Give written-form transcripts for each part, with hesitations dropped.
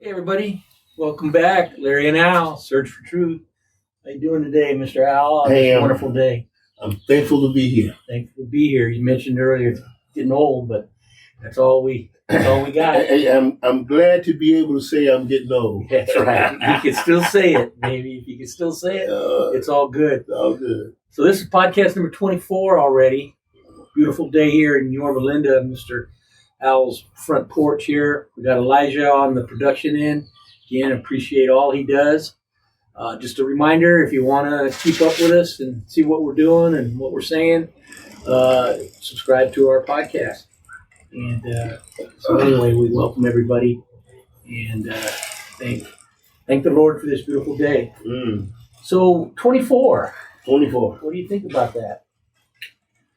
Hey everybody, welcome back. Larry and Al, Search for Truth. How you doing today, Mr. Al, on Hey, this wonderful day? I'm thankful to be here. Thankful to be here. You mentioned earlier it's getting old, but that's all we got. I'm glad to be able to say I'm getting old. That's right. You can still say it, maybe. If you can still say it, it's all good. It's all good. So this is podcast number 24 already. Beautiful day here in Yorba Linda, Mr. Al's front porch here. We got Elijah on the production end. Again, appreciate all he does. Just a reminder, if you want to keep up with us and see what we're doing and what we're saying, subscribe to our podcast. And so anyway, we welcome everybody and thank the Lord for this beautiful day. So 24. 24. What do you think about that?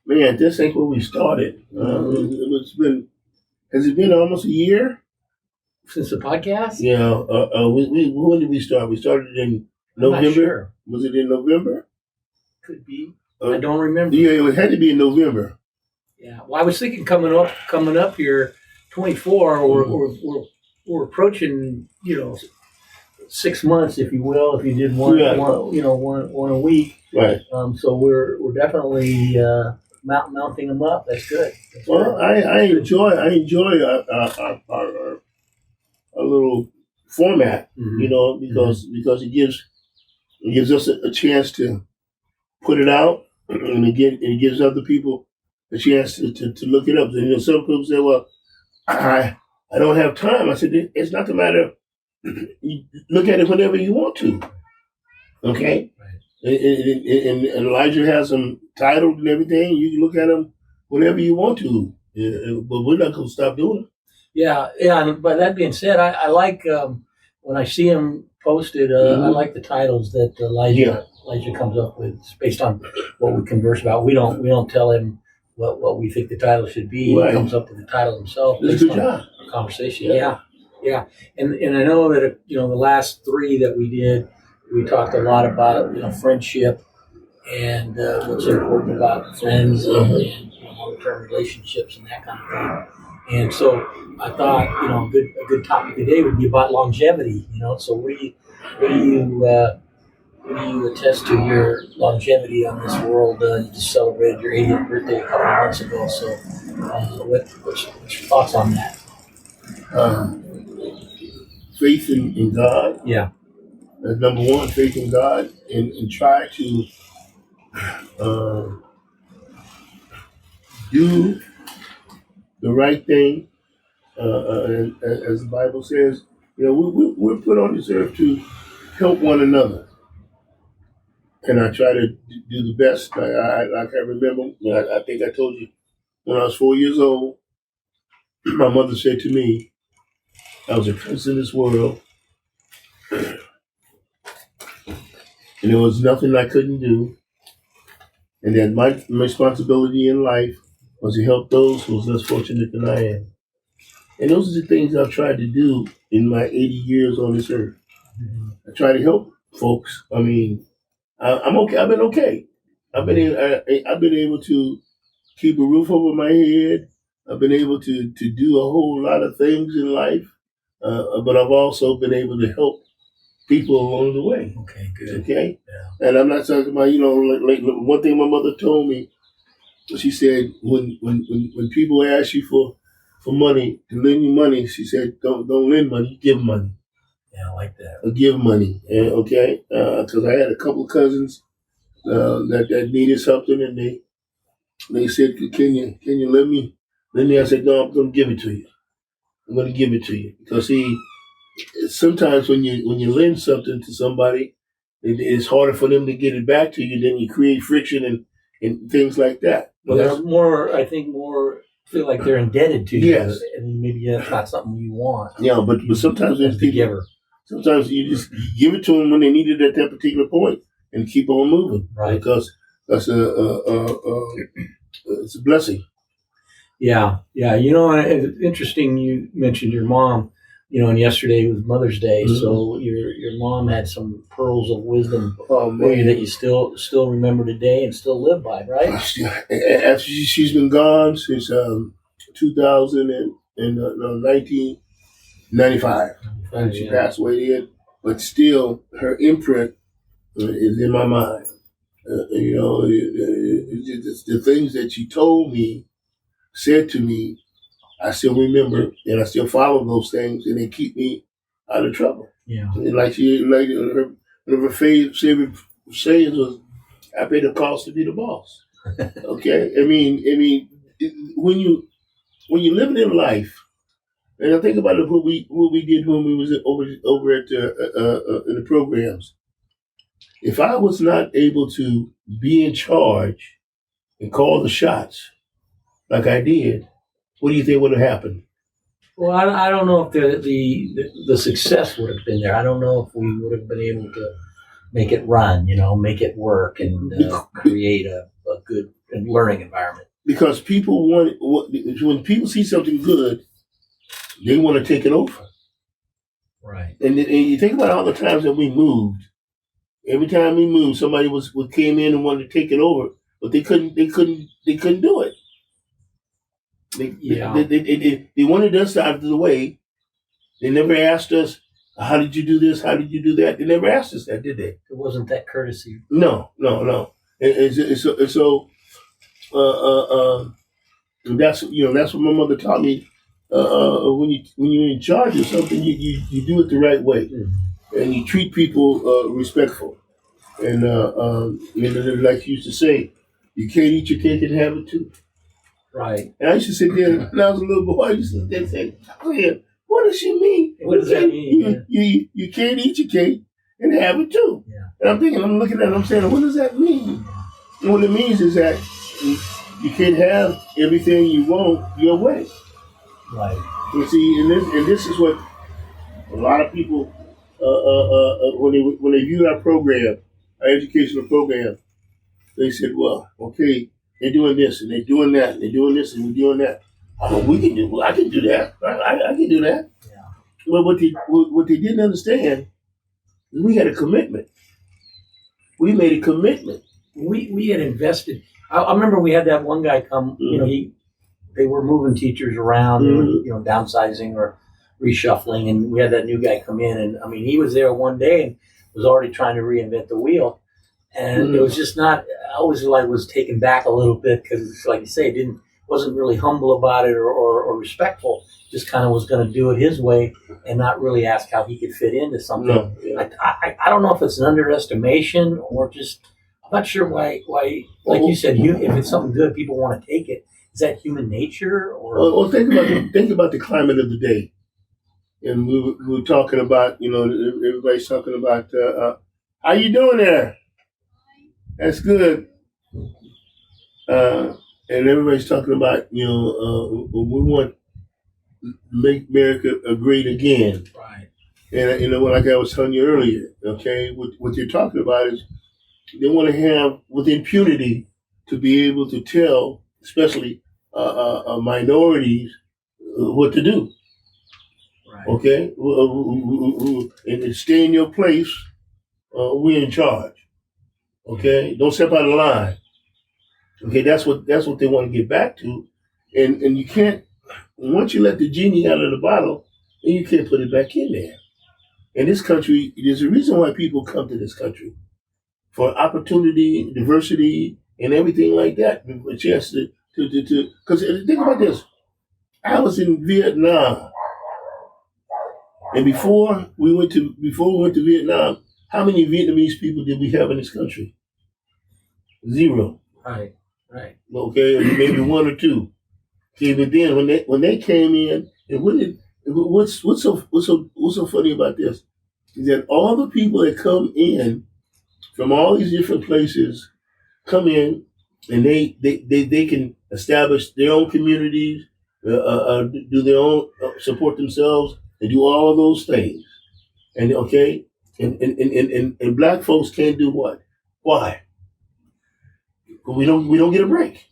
Man, this ain't where we started. Has it been almost a year? Since the podcast? Yeah. When did we start? We started in November. I'm not sure. Was it in November? Could be. I don't remember. Yeah, it had to be in November. Yeah. Well, I was thinking coming up here, 24. We're approaching, 6 months, if you will. If you did one a week. Right. So we're definitely mounting them up. That's good. That's Well, good. I enjoy our little format, Mhm. because it gives us a chance to put it out, and it gives other people a chance to look it up. And some people say, "Well, I don't have time." I said, "It's not the matter. You look at it whenever you want to." Okay. And Elijah has them titled and everything. You can look at them whenever you want to, but we're not going to stop doing it. Yeah. And by that being said, I like when I see them posted. I like the titles that Elijah comes up with. It's based on what we converse about. We don't tell him what we think the title should be. Right. He comes up with the title himself. It's a good job. Conversation. Yeah. And I know that the last 3 that we did, we talked a lot about friendship and what's important about friends and long-term relationships and that kind of thing. And so I thought a good topic today would be about longevity. So what do you attest to your longevity on this world? You just celebrated your 80th birthday a couple of months ago. So what's your thoughts on that? Faith in God. Yeah. That's number one, faith in God, and try to do the right thing. And as the Bible says, we're put on this earth to help one another. And I try to do the best. I remember, I think I told you, when I was 4 years old, my mother said to me, I was a prince in this world, and there was nothing I couldn't do, and that my responsibility in life was to help those who was less fortunate than I am. And those are the things I've tried to do in my 80 years on this earth. I try to help folks. I mean, I'm okay. I've been okay. I've been able to keep a roof over my head. I've been able to do a whole lot of things in life, but I've also been able to help people along the way. Okay, good. Okay? Yeah. And I'm not talking about, like one thing my mother told me, she said, when people ask you for money, to lend you money, she said, don't lend money, give money. Yeah, I like that. Or give money, okay? Because I had a couple of cousins that needed something, and they said, can you lend me? I said, no, I'm going to give it to you. I'm going to give it to you. Because see, sometimes when you lend something to somebody, it's harder for them to get it back to you. Then you create friction and things like that. Well, there's more feel like they're indebted to you. Yes. And maybe that's not something you want. Yeah, but sometimes there's the people. Giver. Sometimes you just give it to them when they need it at that particular point and keep on moving. Right. Because that's it's a blessing. Yeah. It's interesting you mentioned your mom. And yesterday was Mother's Day, so your mom had some pearls of wisdom for you that you still remember today and still live by, right? After she's been gone since 1995. and she passed away then. But still, her imprint is in my mind. The things that she told me, said to me, I still remember, and I still follow those things, and they keep me out of trouble. Yeah. And like her favorite sayings was, "I pay the cost to be the boss." Okay, I mean, when you living in life, and I think about what we did when we was over at in the programs. If I was not able to be in charge and call the shots like I did, what do you think would have happened? Well, I don't know if the success would have been there. I don't know if we would have been able to make it run, make it work, and create a good learning environment. Because people when people see something good, they want to take it over. Right. And you think about all the times that we moved. Every time we moved, somebody came in and wanted to take it over, but they couldn't do it. They wanted us out of the way. They never asked us, "How did you do this? How did you do that?" They never asked us that, did they? It wasn't that courtesy. No. And so that's what my mother taught me. When you're in charge of something, you do it the right way, and you treat people respectful. And like you used to say, you can't eat your cake and have it too. Right. And I used to sit there when I was a little boy. I used to sit there and say, "Oh yeah, what does she mean? What does that mean? You can't eat your cake and have it too." Yeah. And I'm looking at it, I'm saying, what does that mean? And what it means is that you can't have everything you want your way. Right. You see, and this is what a lot of people when they viewed our program, our educational program, they said, "Well, okay, they're doing this and they're doing that and they're doing this and we're doing that. We can do. I can do that. I can do that." Yeah. Well, what they didn't understand is we had a commitment. We made a commitment. We had invested. I remember we had that one guy come. Mm-hmm. They were moving teachers around, Mm-hmm. downsizing or reshuffling, and we had that new guy come in, and he was there one day and was already trying to reinvent the wheel, and it was just not. I always was taken back a little bit because, like you say, wasn't really humble about it or respectful. Just kind of was going to do it his way and not really ask how he could fit into something. No, yeah. I don't know if it's an underestimation or just. I'm not sure why. Like you said, if it's something good, people want to take it. Is that human nature, or? Well, think about the climate of the day, and we were talking about, everybody's talking about how you doing there. That's good, and everybody's talking about we want to make America great again. Right. And like I was telling you earlier, okay, what you're talking about is they want to have with impunity to be able to tell, especially minorities, what to do. Right. Okay, and stay in your place. We're in charge. Okay, don't step out of line. Okay, that's what they want to get back to, and you can't. Once you let the genie out of the bottle, then you can't put it back in there. In this country, there's a reason why people come to this country for opportunity, diversity, and everything like that. A chance to because think about this. I was in Vietnam, and before we went to Vietnam, how many Vietnamese people did we have in this country? 0. Right. Okay, maybe 1 or 2. Okay, but then when they came in, and what's so funny about this is that all the people that come in from all these different places come in, and they can establish their own communities, do their own support themselves, and do all of those things. And okay, and black folks can't do what? Why? We don't get a break.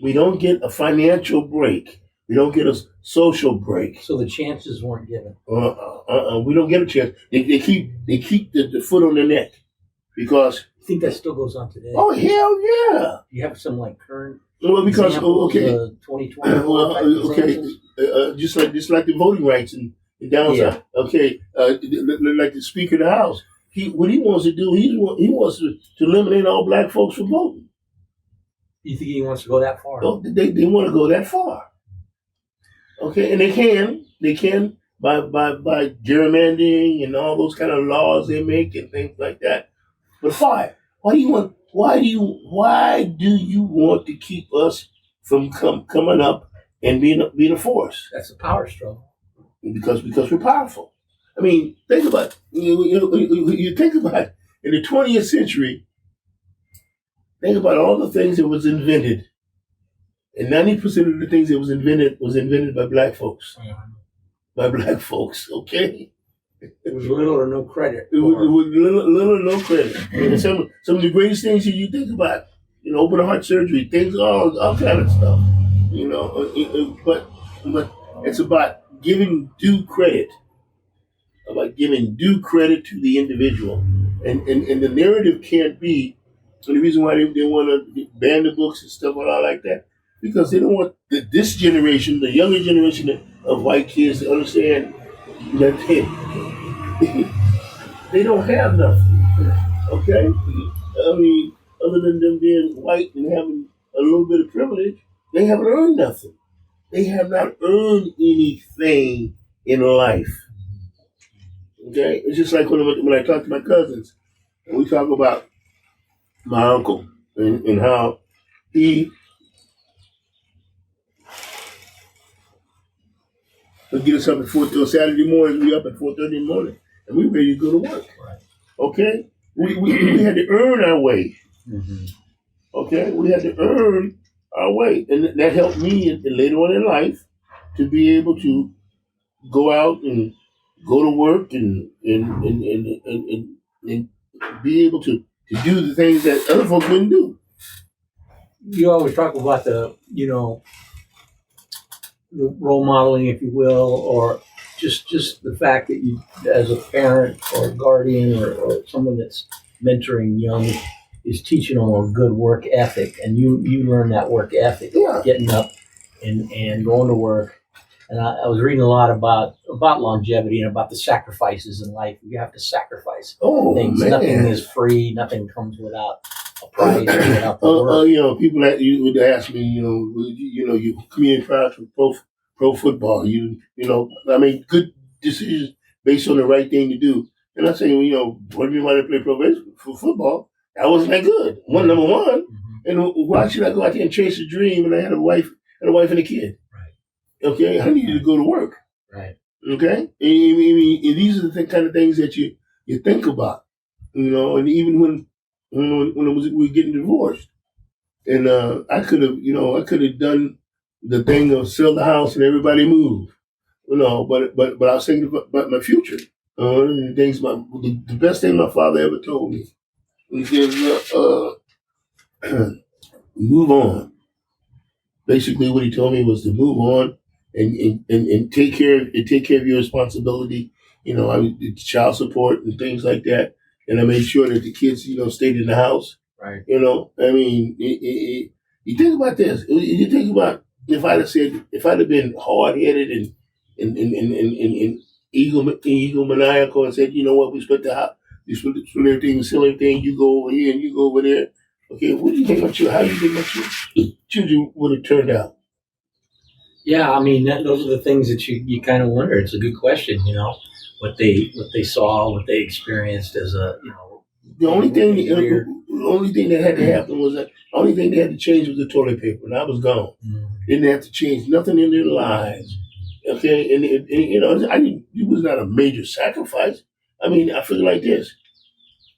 We don't get a financial break. We don't get a social break. So the chances weren't given. We don't get a chance. They keep the foot on their neck because. I think that still goes on today. Oh hell yeah! You have some current. Well, because examples, 2020. okay. Just like the voting rights in The downside. Okay, like the Speaker of the House. What he wants to do, he wants to eliminate all black folks from voting. You think he wants to go that far? Oh, they want to go that far. Okay, and they can by gerrymandering and all those kind of laws they make and things like that. But why? Why do you want to keep us from coming up and being a force? That's a power struggle. Because we're powerful. I mean, think about you think about in the 20th century. Think about all the things that was invented, and 90% of the things that was invented by black folks. By black folks, okay. It was little or no credit. It was little or no credit. And some of the greatest things that you think about, open heart surgery, things, all kind of stuff, But it's about giving due credit. About giving due credit to the individual, and the narrative can't be. And the reason why they want to ban the books and stuff and all like that, because they don't want this generation, the younger generation of white kids, to understand that they don't have nothing. Okay, I mean, other than them being white and having a little bit of privilege, they haven't earned nothing. They have not earned anything in life. Okay, it's just like when I talk to my cousins, and we talk about my uncle and how he would get us up at 4 Saturday morning. We up at 4:30 in the morning, and we ready to go to work. Right. Okay, we had to earn our way. Mm-hmm. Okay, we had to earn our way, and that helped me later on in life to be able to go out and go to work and be able to do the things that other folks wouldn't do. You always talk about the role modeling, if you will, or just the fact that you, as a parent or a guardian or someone that's mentoring young, is teaching them a good work ethic, and you learn that work ethic, getting up and going to work. And I was reading a lot about longevity and about the sacrifices in life. You have to sacrifice things. Man. Nothing is free. Nothing comes without a price or without the work. People that you would ask me, you community proud for pro football. I mean, good decisions based on the right thing to do. And I say, what do you want to play pro football? That wasn't that good. Number one. Mm-hmm. And why should I go out there and chase a dream? And I had a wife and a kid. Okay, I needed to go to work. Right. Okay, and these are the kind of things that you think about, And even when we were getting divorced, and I could have done the thing of sell the house and everybody move, But I was thinking about my future. The best thing my father ever told me was move on. Basically, what he told me was to move on. And take care of your responsibility. I did child support and things like that, and I made sure that the kids, stayed in the house. Right. I mean, you think about this. You think about if I'd have been hard headed and egomaniacal and said, we split the house, we split everything, sell everything. You go over here and you go over there. Okay, what do you think about you? How do you think about your children would have turned out? Yeah, I mean, those are the things that you kind of wonder. It's a good question, what they saw, what they experienced as a, The only thing that had to happen was the only thing they had to change was the toilet paper, and I was gone. Mm-hmm. Didn't have to change nothing in their lives. Okay, and it was not a major sacrifice. I mean, I feel like this: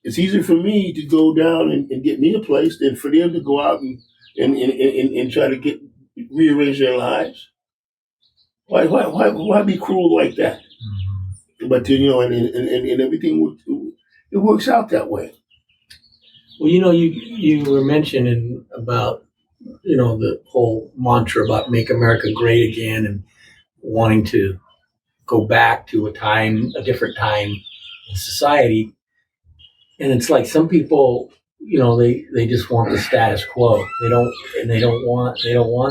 it's easier for me to go down and get me a place than for them to go out and try to rearrange their lives. Why be cruel like that? Mm-hmm. But and everything it works out that way. Well, you were mentioning about the whole mantra about make America great again and wanting to go back to a different time in society, and it's like some people they just want the status quo. They don't want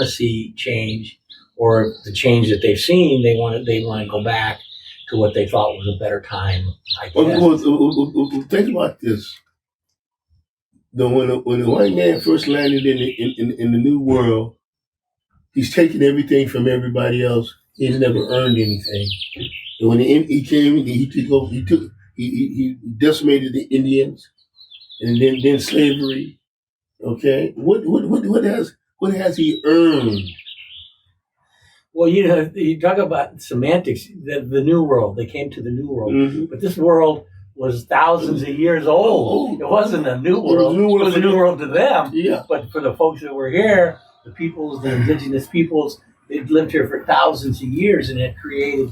to see change. Or the change that they've seen, they want to go back to what they thought was a better time. I Well, guess. think about this. When the white man first landed in the New World, he's taken everything from everybody else. He's never earned anything. And when he came, he decimated the Indians, and then slavery. Okay, what has he earned? Well, you talk about semantics. The New World. They came to the New World, Mm-hmm. but this world was thousands of years old. It wasn't a new world. It was a new world to them. Yeah. But for the folks that were here, the indigenous peoples, they'd lived here for thousands of years, and it created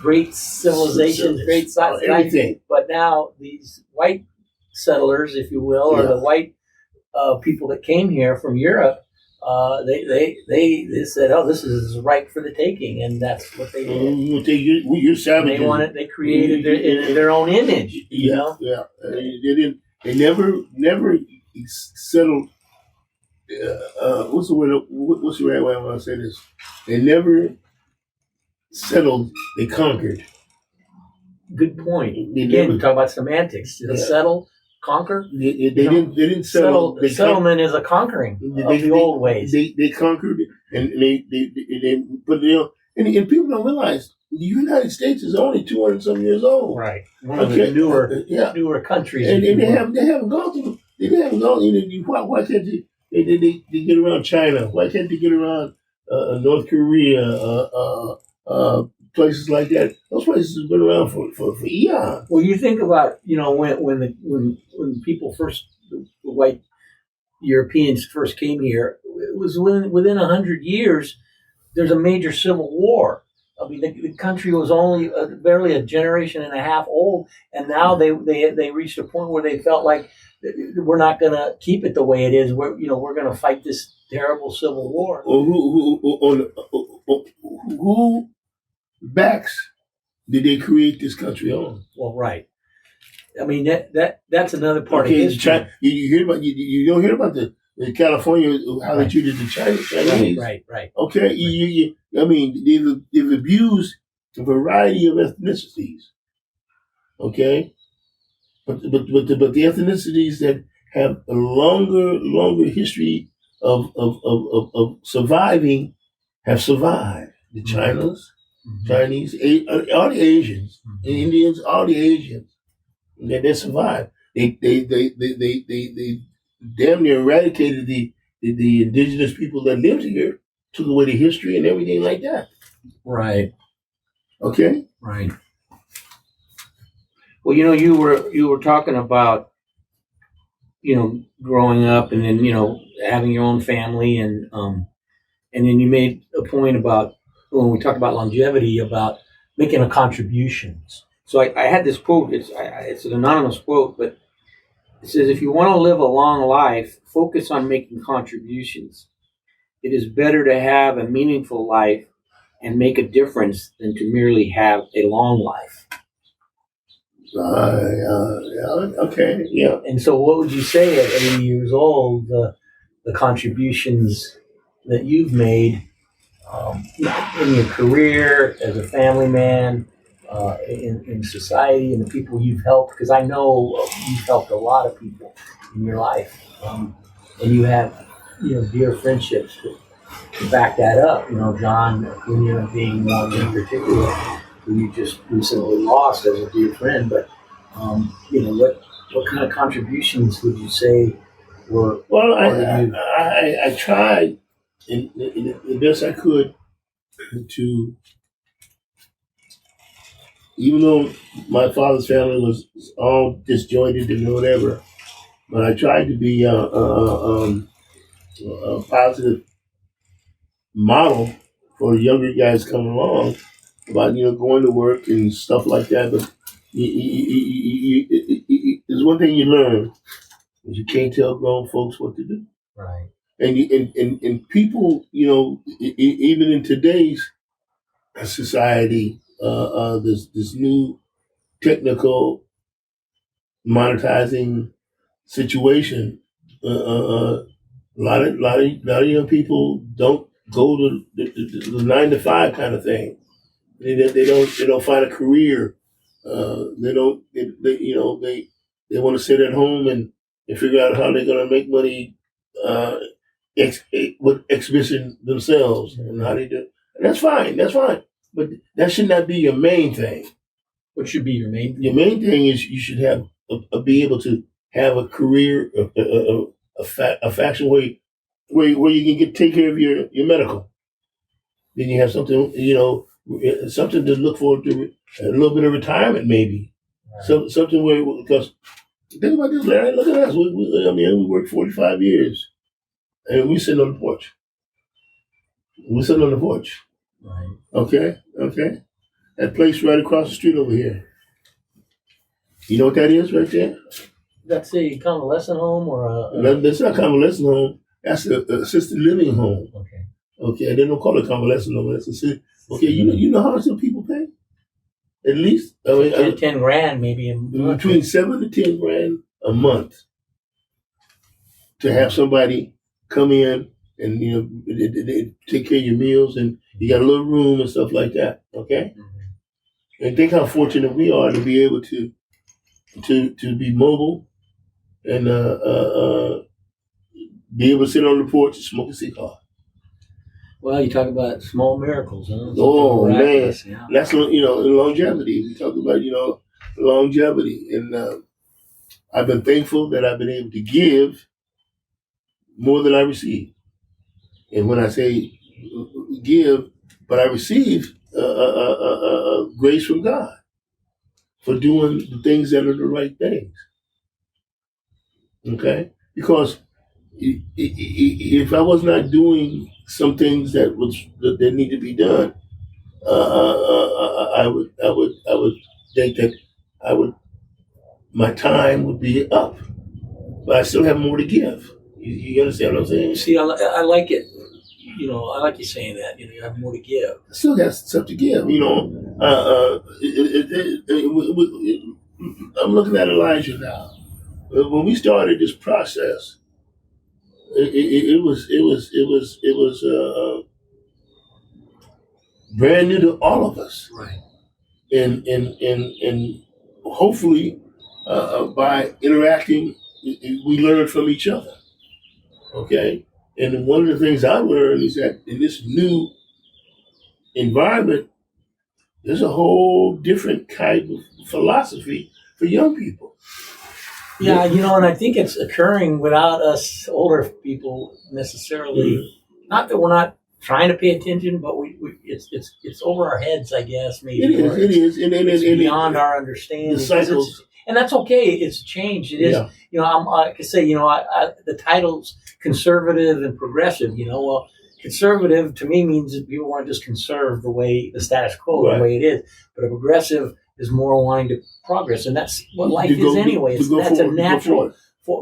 great civilizations, great society. Everything. But now these white settlers, if you will, or the white people that came here from Europe, they said, "Oh, this is ripe for the taking," and that's what they did. You're savages. They created their own image. Yeah. They never settled. What's the word? What's the right way I want to say this? They never settled. They conquered. Good point. Again, we talk about semantics. Settle, conquer. They didn't settle. Settlement is a conquering of the old ways. They conquered, and but and people don't realize the United States is only 200 some years old. Right. One of the newer countries. And they haven't gone through. They haven't gone. Why can't they get around China? Why can't they get around North Korea? Places like that. Those places have been around for eons. Well, you think about when people first, the white Europeans first came here, it was within 100 years. There's a major civil war. I mean, the country was only barely a generation and a half old, and now they reached a point where they felt like we're not going to keep it the way it is. We're going to fight this terrible civil war. Who backs did they create this country on? Well, right. I mean that's another part of history. You hear about you don't hear about the California how they treated the Chinese. Right. Okay, I mean they've abused a variety of ethnicities. Okay, but the ethnicities that have a longer history of surviving have survived. The Chinese, all the Asians, the Indians, all the Asians, they survived. They damn near eradicated the indigenous people that lived here, took away the history and everything like that. Right. Okay. Right. Well, you were talking about growing up and then having your own family and then you made a point about when we talked about longevity about making a contributions. So I had this quote. It's an anonymous quote, but it says, "If you want to live a long life, focus on making contributions. It is better to have a meaningful life and make a difference than to merely have a long life." Okay. Yeah. And so, what would you say at 80 years old? The contributions that you've made in your career as a family man, in society, and the people you've helped, because I know you've helped a lot of people in your life, and you have dear friendships to back that up. John Acuna being one in particular, who you just recently lost as a dear friend. But what kind of contributions would you say were? Well, I tried in the best I could to, even though my father's family was all disjointed and whatever, but I tried to be a positive model for the younger guys coming along about going to work and stuff like that. But there's one thing you learn: is you can't tell grown folks what to do. Right. And people, even in today's society, this new technical monetizing situation, a lot of young people don't go to the 9 to 5 kind of thing. They don't find a career. They don't. They want to sit at home and figure out how they're going to make money uh, with exhibition themselves and how they do. And that's fine. That's fine. But that should not be your main thing. What should be your main? Your main thing is you should have be able to have a career, a fashion where you can take care of your medical. Then you have something, something to look forward to, a little bit of retirement maybe. Right. So something where, because think about this, Larry. Look at us. We worked 45 years, and we sitting on the porch. We're sitting on the porch. Right. Okay. That place right across the street over here. You know what that is right there? That's a convalescent home or That's not a convalescent home. That's an assisted living home. Okay. They don't call it convalescent home. That's okay. You know how much some people pay? At least 10 grand maybe a month. Between 7 to 10 grand a month to have somebody come in and they take care of your meals, and you got a little room and stuff like that. Okay. Mm-hmm. And think how fortunate we are to be able to be mobile and be able to sit on the porch and smoke a cigar. Well, you talk about small miracles, huh? Oh man, yeah. That's longevity. We talk about longevity, and I've been thankful that I've been able to give more than I receive. And when I say give, but I receive grace from God for doing the things that are the right things. Okay, because if I was not doing some things that need to be done, I would think that my time would be up, but I still have more to give. You understand what I'm saying? See, I like it. I like you saying that. You have more to give. I still got stuff to give. I'm looking at Elijah now. When we started this process, it was brand new to all of us, right? And hopefully, by interacting, we learn from each other. Okay, and one of the things I learned is that in this new environment, there's a whole different kind of philosophy for young people. Yeah, and I think it's occurring without us older people necessarily. Mm-hmm. Not that we're not trying to pay attention, but it's over our heads, I guess. Maybe it is, and it's beyond our understanding. The cycles, and that's okay. It's changed. It is. Yeah. I could say, the title's conservative and progressive. Well, conservative to me means that people want to just conserve the status quo, right, the way it is. But a progressive is more wanting to progress, and that's what life is anyway. That's a natural.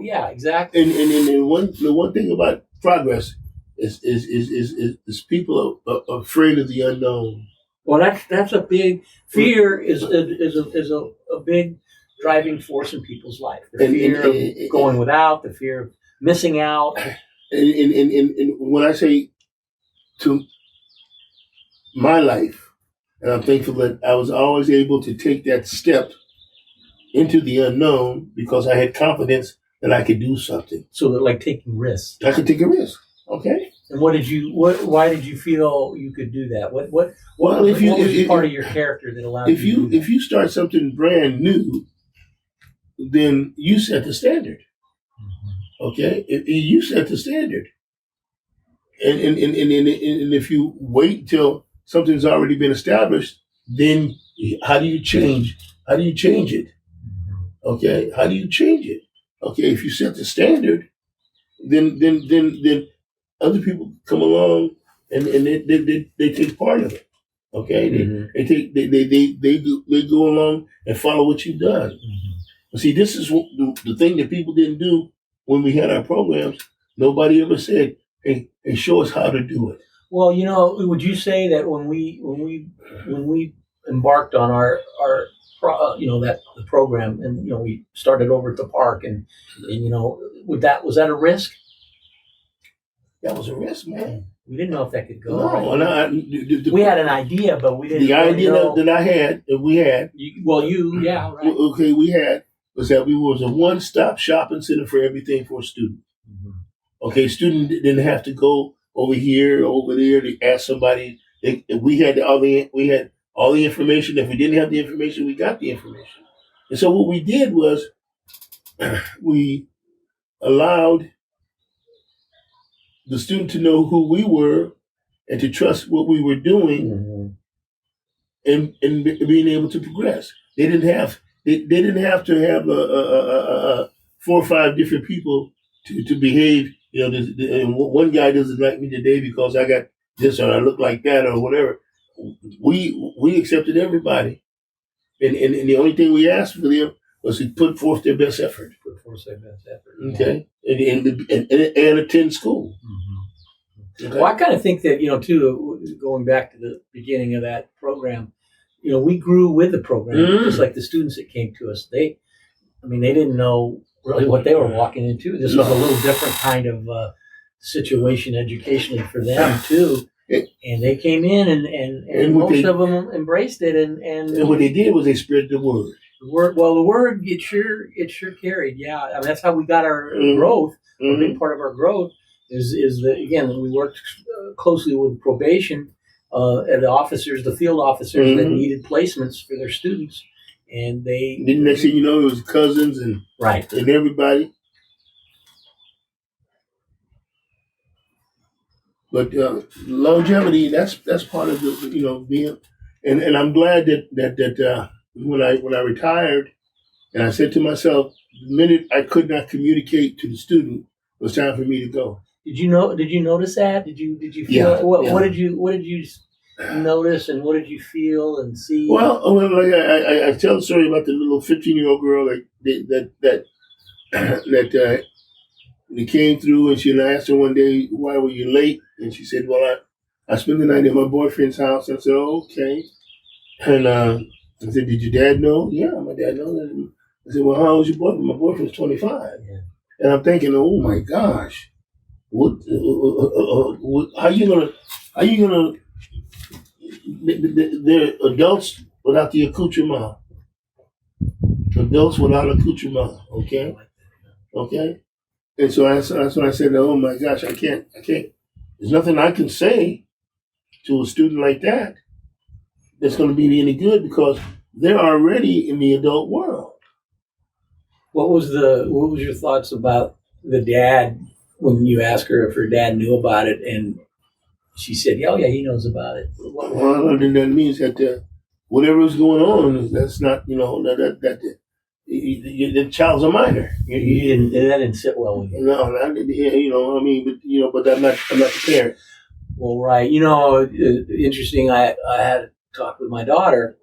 Yeah, exactly. And the one thing about progress is people are afraid of the unknown. Well, that's a big fear. Is a big driving force in people's life. The fear of going without, the fear of missing out. And when I say to my life, and I'm thankful that I was always able to take that step into the unknown because I had confidence that I could do something. So that, like taking risks. I could take a risk. Okay. And why did you feel you could do that? What was part of your character that allowed you to do that? If you start something brand new, then you set the standard. Mm-hmm. Okay? You set the standard. And if you wait till something's already been established, then how do you change? How do you change it? Okay, how do you change it? Okay, if you set the standard, then other people come along and they take part of it. Okay, mm-hmm. they go along and follow what you've done. Mm-hmm. See, this is the thing that people didn't do when we had our programs. Nobody ever said, "Hey, show us how to do it." Well, would you say that when we embarked on our the program, and we started over at the park, and was that a risk? That was a risk, man. We didn't know if that could go. No, and we had an idea, but we didn't. The idea know. that I had, that we had. Yeah, right. Okay, we had was that we was a one-stop shopping center for everything for a student. Mm-hmm. Okay, student didn't have to go over here, over there to ask somebody. We had all the information. If we didn't have the information, we got the information. And so what we did was we allowed the student to know who we were and to trust what we were doing, and being able to progress. They didn't have to have a 4 or 5 different people to behave. And one guy doesn't like me today because I got this or I look like that or whatever. We accepted everybody, and the only thing we asked for them was to put forth their best effort. Okay, and attend school. Okay. Well, I kind of think that, too, going back to the beginning of that program, we grew with the program, just like the students that came to us. They didn't know really what they were walking into. This was a little different kind of situation educationally for them, too. And they came in, and most of them embraced it. And what they did was they spread the word. The word, it sure carried. Yeah, that's how we got our growth. A big part of our growth is that, again, we worked closely with probation and the field officers that needed placements for their students, and then next thing you know, it was cousins and everybody. But longevity, that's part of the being, and I'm glad that when I retired, and I said to myself, the minute I could not communicate to the student, it was time for me to go. Did you notice that? Did you feel? Yeah, what did you notice, and what did you feel and see? Well, I tell the story about the little 15-year-old girl that came through, and I asked her one day, "Why were you late?" And she said, "Well, I spent the night at my boyfriend's house." I said, "Oh, okay." And I said, "Did your dad know?" "Yeah, my dad knows." I said, "Well, how old is your boyfriend?" "My boyfriend's 25." Yeah. And I'm thinking, "Oh my gosh, what? How you gonna? They're adults without the accoutrement. Adults without accoutrement. Okay." And so that's when I said, "Oh my gosh, I can't. There's nothing I can say to a student like that that's going to be any good because they're already in the adult world." What was your thoughts about the dad when you asked her if her dad knew about it, and she said, "Oh yeah, he knows about it"? Well, that means that whatever is going on, that's not that the child's a minor. That didn't sit well with you. No, but I'm not the parent. Well, right. Interesting. I had a talk with my daughter,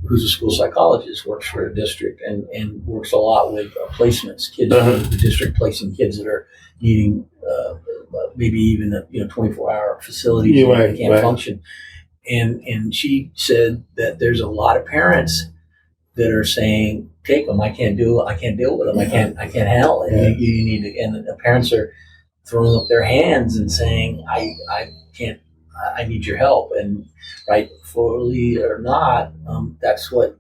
who's a school psychologist, works for a district, and works a lot with placements, kids, the district placing kids that are needing maybe even 24-hour facilities that can't function. And she said that there's a lot of parents that are saying, "Take them. I can't deal with them. I can't handle it." Yeah. You need to, and the parents are throwing up their hands and saying, "I can't. I need your help." And rightfully or not, that's what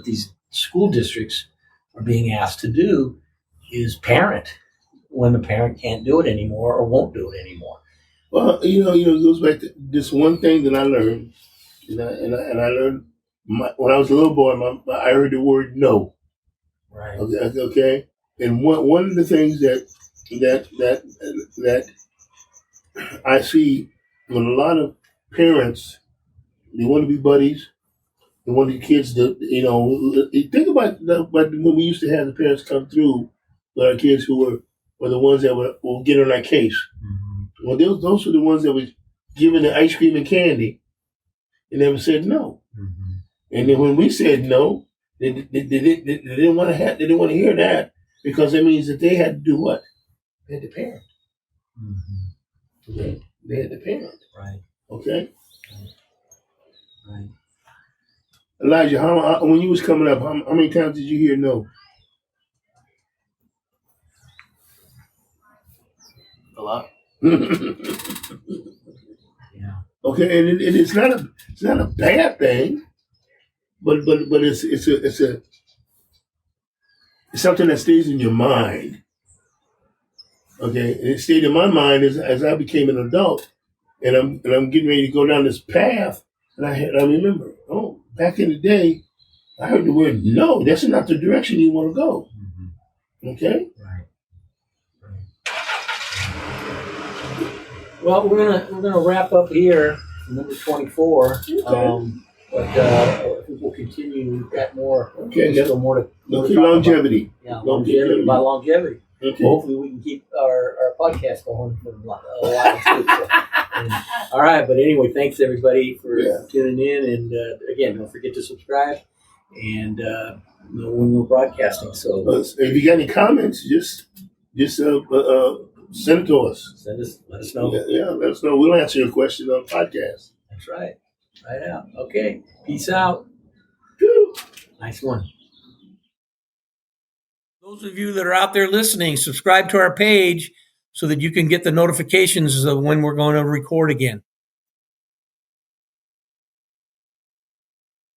these school districts are being asked to do, is parent when the parent can't do it anymore or won't do it anymore. Well, it goes back to this one thing that I learned, and I learned. When I was a little boy, I heard the word "no." Right. Okay. And one of the things that I see when a lot of parents, they want to be buddies, they want the kids to think about when we used to have the parents come through with our kids who were the ones that will get on our case. Mm-hmm. Well, those were the ones that was given the ice cream and candy, and never said no. Mm-hmm. And then when we said no, they didn't want to hear that, because it means that they had to do what? They had to parent. Mm-hmm. Okay? They had to parent. Right. Okay? Right. Elijah, when you was coming up, how many times did you hear no? A lot. Yeah. Okay, and it's not a bad thing, but it's something that stays in your mind. Okay, and it stayed in my mind as I became an adult, and I'm getting ready to go down this path, and I remember, oh, back in the day, I heard the word no. That's not the direction you want to go. Okay. Right. Well, we're gonna wrap up here, number 24. Okay. But I think we'll continue. We've got more. Okay. Still more to Look talk at longevity. about. Yeah, longevity. About longevity. Okay. Well, hopefully, we can keep our podcast going for a while too. All right, but anyway, thanks everybody for tuning in, and again, don't forget to subscribe and when we're broadcasting. So if you got any comments, just send it to us. Let us know. Yeah, let us know. We'll answer your question on podcast. That's right. Right out. Okay. Peace out. Woo. Nice one. Those of you that are out there listening, subscribe to our page so that you can get the notifications of when we're going to record again.